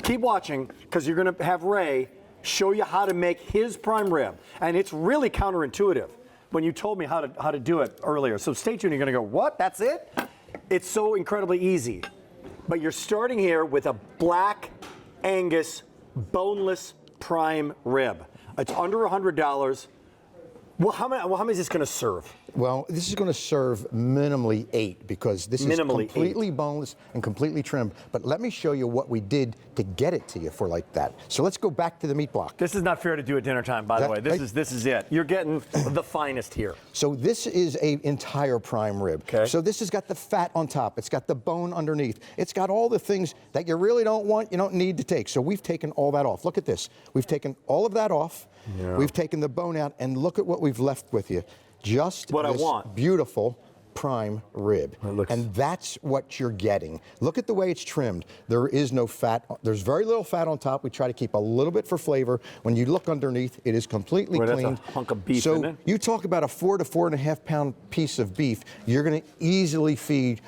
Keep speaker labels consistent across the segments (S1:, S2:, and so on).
S1: keep watching because you're going to have Ray show you how to make his prime rib. And it's really counterintuitive when you told me how to do it earlier. So stay tuned. You're going to go, what? That's it? It's so incredibly easy. But you're starting here with a black Angus boneless prime rib. It's under $100. Well, how many is this going to serve?
S2: Well, this is going to serve minimally 8 because this is completely boneless and completely trimmed. But let me show you what we did to get it to you for like that. So let's go back to the meat block.
S1: This is not fair to do at dinner time, by the way. This is it. You're getting the finest here.
S2: So this is an entire prime rib.
S1: Okay.
S2: So this has got the fat on top. It's got the bone underneath. It's got all the things that you really don't want, you don't need to take. So we've taken all that off. Look at this. We've taken all of that off. Yeah. We've taken the bone out, and look at what we've left with you. Just
S1: what
S2: this
S1: I want.
S2: Beautiful prime rib. And that's what you're getting. Look at the way it's trimmed. There is no fat. There's very little fat on top. We try to keep a little bit for flavor. When you look underneath, it is completely clean.
S1: That's a hunk of beef,
S2: so
S1: isn't it?
S2: You talk about a 4 to 4.5 pound piece of beef. You're going to easily feed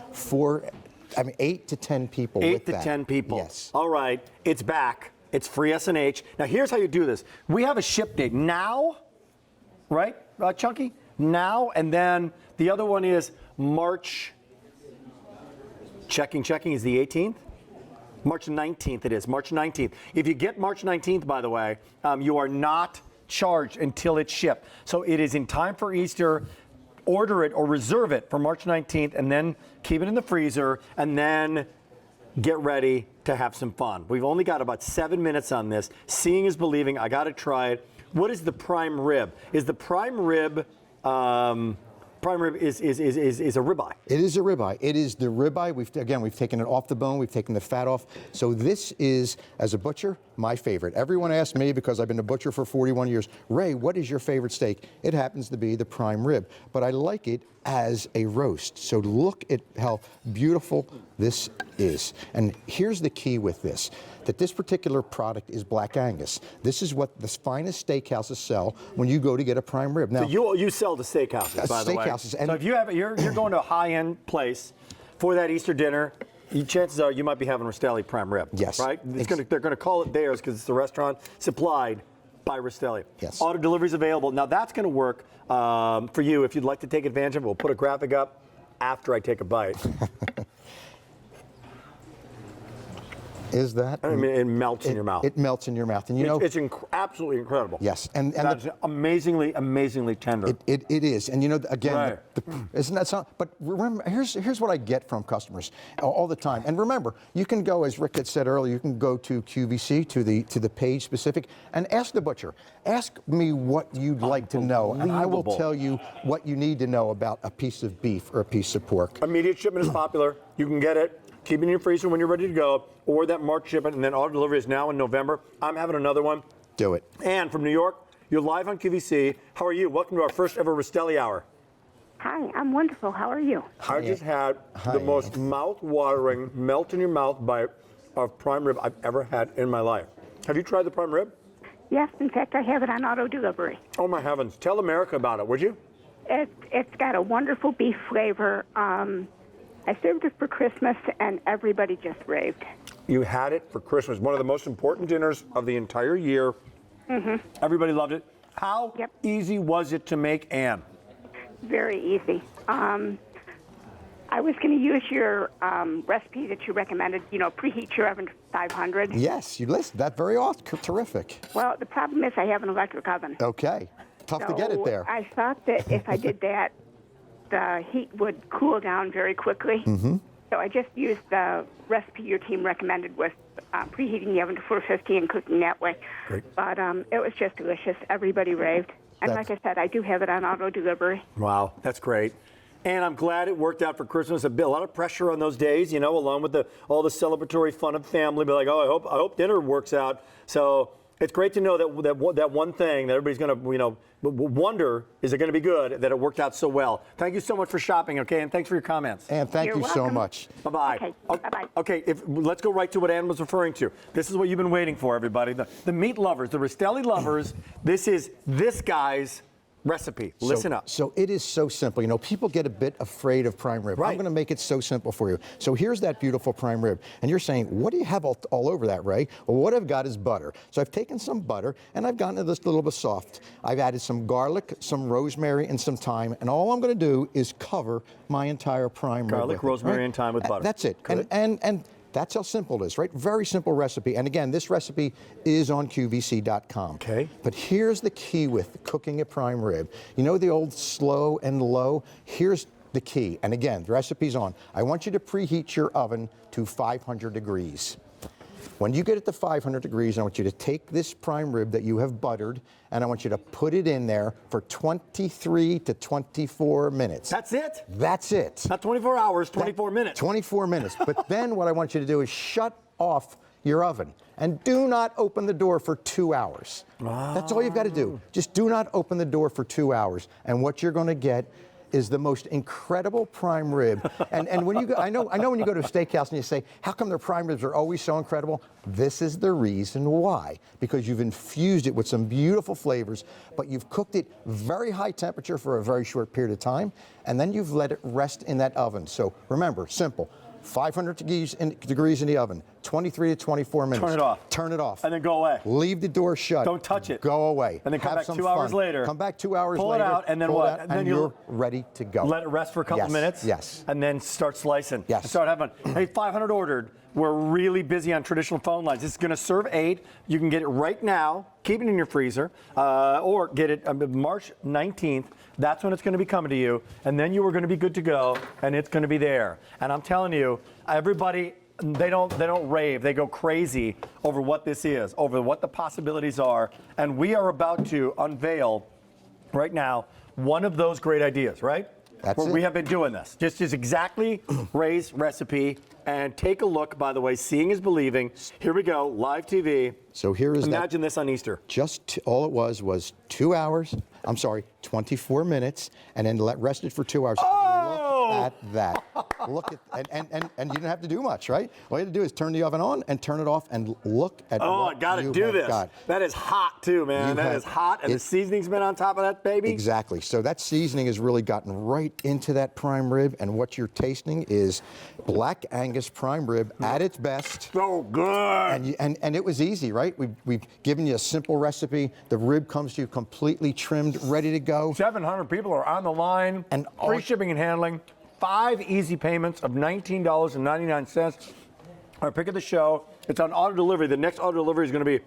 S2: 8 to 10 people.
S1: 8 to 10 people.
S2: Yes.
S1: All right. It's back. It's free S&H. Now, here's how you do this. We have a ship date now, right, Chunky? Now, and then the other one is March, checking is the 18th? March 19th it is, March 19th. If you get March 19th, by the way, you are not charged until it's shipped. So it is in time for Easter. Order it or reserve it for March 19th, and then keep it in the freezer, and then get ready to have some fun. We've only got about 7 minutes on this. Seeing is believing. I got to try it. What is the prime rib? Is the prime rib is a ribeye?
S2: It is a ribeye. It is the ribeye. We've taken it off the bone. We've taken the fat off. So this is, as a butcher, my favorite. Everyone asks me, because I've been a butcher for 41 years, Ray, what is your favorite steak? It happens to be the prime rib, but I like it as a roast. So look at how beautiful this is. And here's the key with this, that this particular product is Black Angus. This is what the finest steakhouses sell when you go to get a prime rib. Now,
S1: so you sell to steakhouses, by the way.
S2: Steakhouses.
S1: So if you're going to a high-end place for that Easter dinner, chances are you might be having Rastelli prime rib.
S2: Yes.
S1: Right? They're going to call it theirs because it's the restaurant supplied by Rastelli.
S2: Yes.
S1: Auto delivery is available. Now that's going to work for you if you'd like to take advantage of it. We'll put a graphic up after I take a bite.
S2: Is that?
S1: I mean, it melts in your mouth.
S2: It melts in your mouth, and
S1: it's absolutely incredible.
S2: Yes, and
S1: that's amazingly tender.
S2: It is, and again,
S1: right.
S2: Isn't that something? But remember, here's what I get from customers all the time. And remember, you can go, as Rick had said earlier, you can go to QVC to the page specific and ask the butcher. Ask me what you'd like to know, and I will tell you what you need to know about a piece of beef or a piece of pork.
S1: Immediate shipment is popular. You can get it. Keep it in your freezer when you're ready to go, or that March shipment, and then auto delivery is now in November. I'm having another one.
S2: Do it.
S1: And from New York, you're live on QVC. How are you? Welcome to our first ever Rastelli Hour.
S3: Hi, I'm wonderful. How are you?
S1: I just had the most mouth-watering, melt-in-your-mouth bite of prime rib I've ever had in my life. Have you tried the prime rib?
S3: Yes, in fact, I have it on auto delivery.
S1: Oh, my heavens. Tell America about it, would you?
S3: It's got a wonderful beef flavor. I served it for Christmas, and everybody just raved.
S1: You had it for Christmas, one of the most important dinners of the entire year. Mm-hmm. Everybody loved it. How easy was it to make, Ann?
S3: Very easy. I was going to use your recipe that you recommended, preheat your oven to 500.
S2: Yes, you listen. That very often. Terrific.
S3: Well, the problem is I have an electric oven.
S2: Okay. Tough to get it there.
S3: I thought that if I did that, the heat would cool down very quickly. Mm-hmm. So I just used the recipe your team recommended with preheating the oven to 450 and cooking that way.
S1: Great.
S3: But it was just delicious. Everybody raved. And like I said, I do have it on auto delivery.
S1: Wow, that's great. And I'm glad it worked out for Christmas. A lot of pressure on those days, along with all the celebratory fun of family. But I hope dinner works out. So it's great to know that one thing that everybody's going to, wonder, is it going to be good, that it worked out so well. Thank you so much for shopping, okay? And thanks for your comments.
S2: And thank you so much.
S1: Bye-bye.
S3: Okay, bye-bye.
S1: Okay, let's go right to what Ann was referring to. This is what you've been waiting for, everybody. The meat lovers, the Rastelli lovers, this is this guy's recipe. Listen up.
S2: So it is so simple. You know, people get a bit afraid of prime rib.
S1: Right.
S2: I'm going to make it so simple for you. So here's that beautiful prime rib. And you're saying, what do you have all over that, Ray? Well, what I've got is butter. So I've taken some butter and I've gotten it this little bit soft. I've added some garlic, some rosemary, and some thyme. And all I'm going to do is cover my entire prime rib.
S1: Garlic,
S2: with it,
S1: rosemary,
S2: right?
S1: and thyme with butter.
S2: That's it.
S1: Good.
S2: And that's how simple it is, right? Very simple recipe. And again, this recipe is on QVC.com.
S1: Okay.
S2: But here's the key with cooking a prime rib. You know the old slow and low? Here's the key. And again, the recipe's on. I want you to preheat your oven to 500 degrees. When you get it to 500 degrees, I want you to take this prime rib that you have buttered, and I want you to put it in there for 23 to 24 minutes.
S1: That's it?
S2: That's it.
S1: Not 24 hours, 24 minutes.
S2: 24 minutes. But then what I want you to do is shut off your oven and do not open the door for 2 hours. That's all you've got to do. Just do not open the door for 2 hours. And what you're going to get is the most incredible prime rib. And when you go, I know when you go to a steakhouse and you say, how come their prime ribs are always so incredible? This is the reason why. Because you've infused it with some beautiful flavors, but you've cooked it very high temperature for a very short period of time, and then you've let it rest in that oven. So remember, simple. 500 degrees in the oven, 23 to 24 minutes.
S1: Turn it off.
S2: Turn it off.
S1: And then go away.
S2: Leave the door shut.
S1: Don't touch it.
S2: Go away.
S1: And then come
S2: Have
S1: back
S2: some
S1: 2 hours
S2: fun.
S1: later.
S2: Come back 2 hours
S1: Pull
S2: later.
S1: it out, and then
S2: pull
S1: what?
S2: it out,
S1: And then
S2: you're ready to go.
S1: Let it rest for a couple
S2: Yes,
S1: minutes.
S2: yes.
S1: And then start slicing.
S2: Yes.
S1: And start having, hey, 500 ordered. We're really busy on traditional phone lines. This is going to serve 8. You can get it right now. Keep it in your freezer. Or get it March 19th. That's when it's going to be coming to you. And then you are going to be good to go. And it's going to be there. And I'm telling you, everybody, they don't rave. They go crazy over what this is, over what the possibilities are. And we are about to unveil right now one of those great ideas, right?
S2: That's
S1: Where
S2: it.
S1: we have been doing this. Just exactly Ray's recipe. And take a look, by the way, seeing is believing. Here we go, live TV.
S2: So here is
S1: Imagine this on Easter.
S2: all it was 2 hours, 24 minutes, and then rested for 2 hours.
S1: Oh!
S2: Look at that. Look at, and you didn't have to do much, right? All you had to do is turn the oven on and turn it off and look at
S1: Oh,
S2: what
S1: I got to
S2: you
S1: do
S2: have
S1: this.
S2: got.
S1: That is hot, too, man. That is hot, and the seasoning's been on top of that, baby.
S2: Exactly. So that seasoning has really gotten right into that prime rib, and what you're tasting is black Angus prime rib at its best.
S1: So good.
S2: And it was easy, right? We've given you a simple recipe. The rib comes to you completely trimmed, ready to go.
S1: 700 people are on the line.
S2: And
S1: free shipping and handling. 5 easy payments of $19.99. Our pick of the show. It's on auto delivery. The next auto delivery is going to be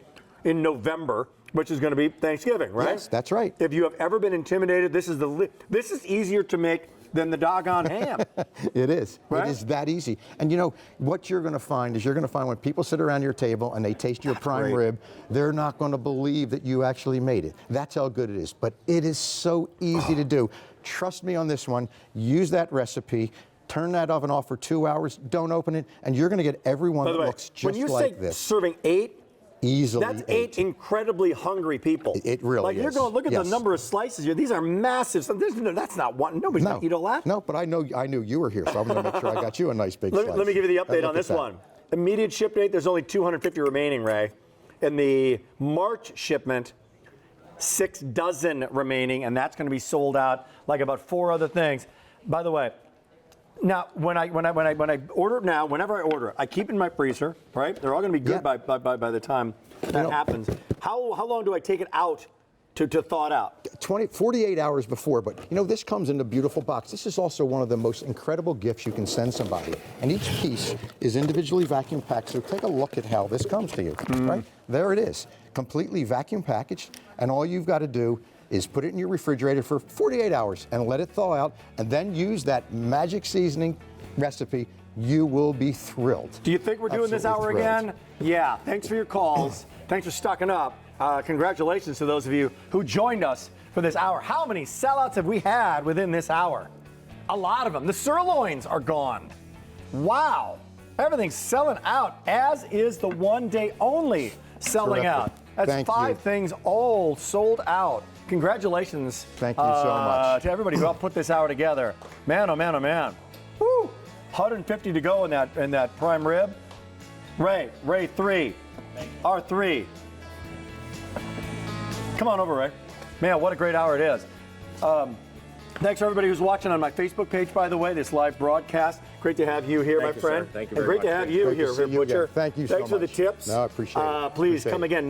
S1: in November, which is going to be Thanksgiving, right?
S2: Yes, that's right.
S1: If you have ever been intimidated, this is easier to make than the doggone ham.
S2: It is.
S1: Right?
S2: It is that easy. And you know, what you're going to find is when people sit around your table and they taste your prime
S1: great.
S2: rib, they're not going to believe that you actually made it. That's how good it is. But it is so easy to do. Trust me on this one. Use that recipe. Turn that oven off for 2 hours. Don't open it. And you're going to get everyone
S1: By the
S2: that
S1: way,
S2: looks just
S1: when you
S2: like
S1: say
S2: this.
S1: serving 8,
S2: Easily
S1: that's 8 incredibly hungry people.
S2: It really
S1: like,
S2: is.
S1: you're going, look at
S2: Yes.
S1: the number of slices here. These are massive. That's not one. Nobody's going to eat all that.
S2: No, but I knew you were here, so I'm going to make sure I got you a nice big slice.
S1: Let me give you the update
S2: Look
S1: on
S2: at
S1: this
S2: that.
S1: one. Immediate ship date, there's only 250 remaining, Ray. In the March shipment, 6 dozen remaining, and that's going to be sold out like about 4 other things. By the way, now when I order it now, whenever I order it, I keep it in my freezer, right? They're all going to be good by the time that happens. How long do I take it out to thaw it out?
S2: 48 hours before, but you know, this comes in a beautiful box. This is also one of the most incredible gifts you can send somebody. And each piece is individually vacuum packed, so take a look at how this comes to you, right? There it is, completely vacuum packaged, and all you've got to do is put it in your refrigerator for 48 hours and let it thaw out, and then use that magic seasoning recipe. You will be thrilled.
S1: Do you think we're doing this hour
S2: Absolutely thrilled.
S1: again? Yeah. Thanks for your calls. Thanks for stocking up. Congratulations to those of you who joined us for this hour. How many sellouts have we had within this hour? A lot of them. The sirloins are gone. Wow. Everything's selling out, as is the one day only selling
S2: Terrific.
S1: out. That's
S2: Thank
S1: 5
S2: you.
S1: things all sold out. Congratulations.
S2: Thank you so much.
S1: To everybody who helped put this hour together. Man, oh man, oh man. Woo. 150 to go in that prime rib. Ray 3. R3. Come on over, Ray. Man, what a great hour it is. Thanks for everybody who's watching on my Facebook page, by the way, this live broadcast. Great to have you here, my friend.
S4: Sir. Thank you
S1: and
S4: very
S1: great
S4: much.
S1: to have you
S2: Great to
S1: here,
S2: see you
S1: Butcher.
S2: again. Thank you so
S1: Thanks for the
S2: much.
S1: tips.
S2: No, I appreciate it.
S1: Please
S2: Appreciate
S1: come
S2: it.
S1: again.